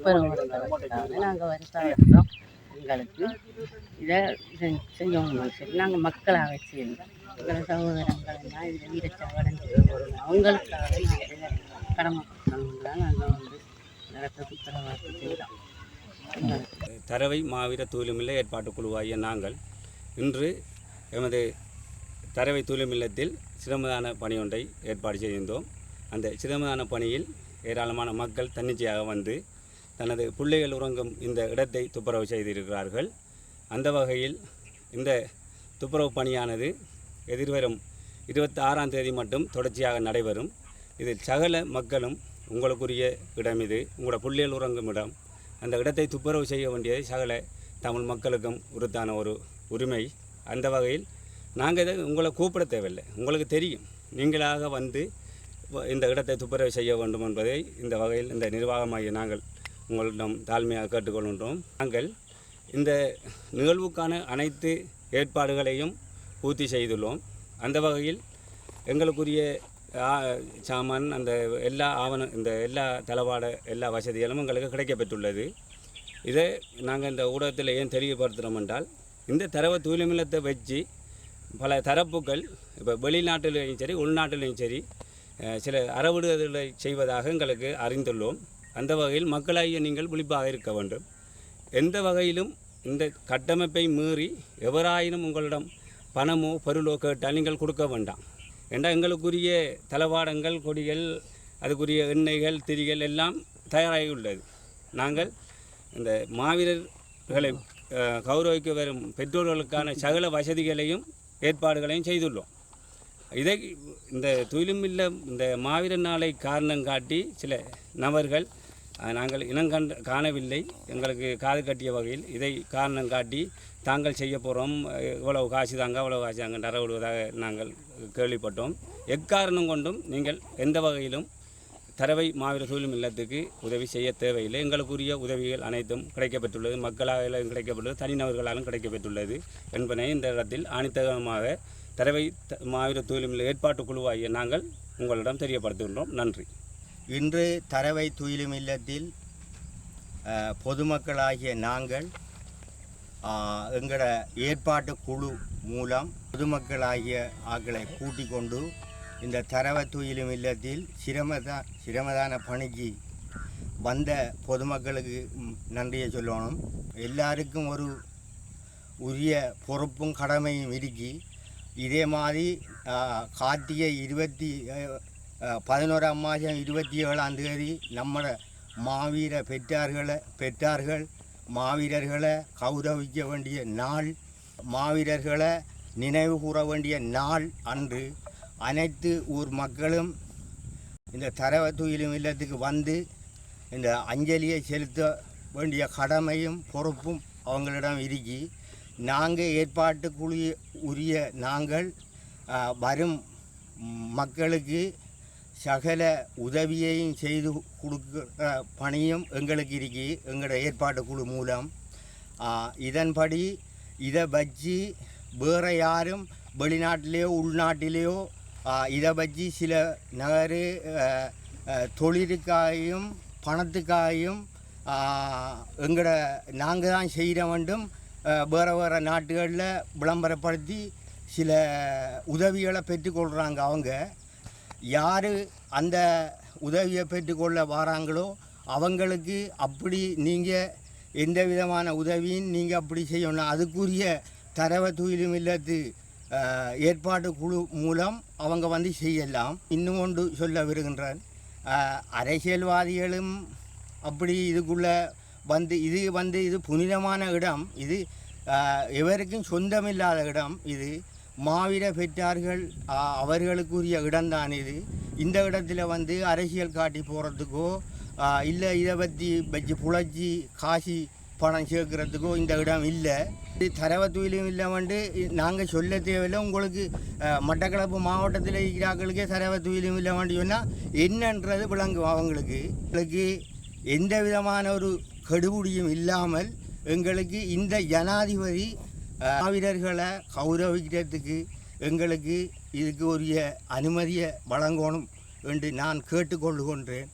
துப்புரவு நாங்கள் வருஷம் எங்களுக்கு இதை செய்யணும். சரி, நாங்கள் மக்களாக சேர்ந்தோம். எங்கள் சகோதரங்கள் எல்லாம் இதில் வீரச்சாவடம் செய்யணும். அவங்களுக்காக நாங்கள் இதை கடமைப்பட்டவங்களாம் நாங்கள் நடத்த துப்புரவாக செய்கிறோம். தரவை மாவீர தூய்மையில்லை ஏற்பாட்டு குழுவாகிய நாங்கள் இன்று எமது தரவை தூய்மையில்லத்தில் சிரமதான பணி ஒன்றை ஏற்பாடு செய்திருந்தோம். அந்த சிரமதான பணியில் ஏராளமான மக்கள் தன்னிச்சையாக வந்து தனது பிள்ளைகள் உறங்கும் இந்த இடத்தை துப்புரவு செய்திருக்கிறார்கள். அந்த வகையில் இந்த துப்புரவு பணியானது எதிர்வரும் 26ஆம் தேதி மட்டும் தொடர்ச்சியாக நடைபெறும். இதில் சகல மக்களும் உங்களுக்குரிய இடம் இது, உங்களோட பிள்ளைகள் உறங்கும் இடம். அந்த இடத்தை துப்புரவு செய்ய வேண்டியது சகல தமிழ் மக்களுக்கும் உறுத்தான ஒரு உரிமை. அந்த வகையில் நாங்கள் இதை உங்களை கூப்பிட தேவையில்லை, உங்களுக்கு தெரியும். நீங்களாக வந்து இந்த இடத்தை துப்புரவு செய்ய வேண்டும் என்பதை இந்த வகையில் இந்த நிர்வாகமாகிய நாங்கள் உங்களிடம் தாழ்மையாக கேட்டுக்கொள்கின்றோம். நாங்கள் இந்த நிகழ்வுக்கான அனைத்து ஏற்பாடுகளையும் பூர்த்தி செய்துள்ளோம். அந்த வகையில் எங்களுக்குரிய சாமான் அந்த எல்லா இந்த எல்லா தளவாட எல்லா வசதிகளும் எங்களுக்கு கிடைக்கப்பெற்றுள்ளது. இதை நாங்கள் இந்த ஊடகத்தில் ஏன் தெளிவுபடுத்துகிறோம் என்றால், இந்த தரவு தூய்மையில்லத்தை வச்சு பல தரப்புகள் இப்போ வெளிநாட்டிலையும் சரி உள்நாட்டிலையும் சரி சில அறவிடுதலை செய்வதாக எங்களுக்கு அறிந்துள்ளோம். அந்த வகையில் மக்களாகிய நீங்கள் விழிப்பாக இருக்க வேண்டும். எந்த வகையிலும் இந்த கட்டமைப்பை மீறி எவராயினும் உங்களிடம் பணமோ பொருளோ கேட்டால் நீங்கள் கொடுக்க வேண்டாம். ஏன்றால் எங்களுக்குரிய தளவாடங்கள் கொடிகள் அதுக்குரிய எண்ணெய்கள் திரிகள் எல்லாம் தயாராகி உள்ளது. நாங்கள் இந்த மாவீரர்களை கௌரவிக்க வரும் பெற்றோர்களுக்கான சகல வசதிகளையும் ஏற்பாடுகளையும் செய்துள்ளோம். இதை இந்த துயிலுமில்ல இந்த மாவீரர் நாளை காரணம் காட்டி சில நபர்கள் நாங்கள் காணவில்லை, எங்களுக்கு காது கட்டிய வகையில் இதை காரணம் காட்டி தாங்கள் செய்ய போகிறோம், இவ்வளவு காசு தாங்க அவ்வளவு காசு தாங்க தரவிடுவதாக நாங்கள் கேள்விப்பட்டோம். எக்காரணம் கொண்டும் நீங்கள் எந்த வகையிலும் தரவை மாவீர தூய்மை இல்லத்துக்கு உதவி செய்ய தேவையில்லை. எங்களுக்குரிய உதவிகள் அனைத்தும் கிடைக்கப்பெற்றுள்ளது, மக்களாலும் கிடைக்கப்பட்டுள்ளது, தனிநபர்களாலும் கிடைக்கப்பெற்றுள்ளது என்பதை இந்த இடத்தில் ஆணித்தகமாக தரவை மாவீர தூய்மை ஏற்பாட்டு குழுவாகிய நாங்கள் உங்களிடம் தெரியப்படுத்துகின்றோம். நன்றி. இன்று தரவை தூய்மை இல்லத்தில் பொதுமக்களாகிய நாங்கள் எங்களோட ஏற்பாட்டு குழு மூலம் பொதுமக்களாகிய ஆக்களை கூட்டிக் கொண்டு இந்த தரவை தூய்மை இல்லத்தில் சிரமதான பணிக்கு வந்த பொதுமக்களுக்கு நன்றியை சொல்லணும். எல்லாருக்கும் ஒரு உரிய பொறுப்பும் கடமையும் இருக்கி இதே மாதிரி கார்த்திகை 11ஆம் மாதம் 27ஆம் தேதி நம்மளோட மாவீர பெற்றார்கள் மாவீரர்களை கௌரவிக்க வேண்டிய நாள், மாவீரர்களை நினைவு கூற வேண்டிய நாள் அன்று அனைத்து ஊர் மக்களும் இந்த தரவை தூய்மை இல்லத்துக்கு வந்து இந்த அஞ்சலியை செலுத்த வேண்டிய கடமையும் பொறுப்பும் அவங்களிடம் இருக்கி நாங்கள் ஏற்பாட்டு குழு உரிய நாங்கள் வரும் மக்களுக்கு சகல உதவியையும் செய்து கொடுக்குற பணியும் எங்களுக்கு இருக்கி எங்களோட ஏற்பாட்டு குழு மூலம். இதன்படி இதை வச்சு வேறு யாரும் வெளிநாட்டிலேயோ உள்நாட்டிலேயோ இதை வச்சு சில நகர் தொழிலுக்காகவும் பணத்துக்காகவும் எங்களோட நாங்கள் தான் செய்கிற வேண்டும் வேறு நாட்டுகளில் விளம்பரப்படுத்தி சில உதவிகளை பெற்றுக்கொள்கிறாங்க. அவங்க யார் அந்த உதவியை பெற்றுக்கொள்ள வராங்களோ அவங்களுக்கு அப்படி நீங்கள் எந்த விதமான உதவியும் நீங்கள் அப்படி செய்யணும். அதுக்குரிய தரவை தூய்மை இல்லத்து ஏற்பாட்டு குழு மூலம் அவங்க வந்து செய்யலாம். இன்னும் ஒன்று சொல்ல வருகின்றேன், அரசியல்வாதிகளும் அப்படி இதுக்குள்ளே இது புனிதமான இடம், இது எவருக்கும் சொந்தமில்லாத இடம், இது மாவீர பெற்றார்கள் அவர்களுக்குரிய இடம்தான் இது. இந்த இடத்துல வந்து அரசியல் காட்டி போகிறதுக்கோ இல்லை இதை பற்றி வச்சு புழைச்சி காசி பணம் சேர்க்குறதுக்கோ இந்த இடம் இல்லை. இது தரவை தூய்மையும் இல்லை வந்து நாங்கள் சொல்ல தேவையில்லை. உங்களுக்கு மட்டக்களப்பு மாவட்டத்தில் இருக்கிறார்களுக்கே தரவை தூய்மையும் இல்லை வந்து சொன்னால் என்னன்றது விளங்கும். அவங்களுக்கு எந்த விதமான ஒரு கெடுபுடியும் இல்லாமல் எங்களுக்கு இந்த ஜனாதிபதி மாவீரர்களை கௌரவிக்கிறதுக்கு எங்களுக்கு இதுக்கு உரிய அனுமதியை வழங்கணும் என்று நான் கேட்டுக்கொள்கின்றேன்.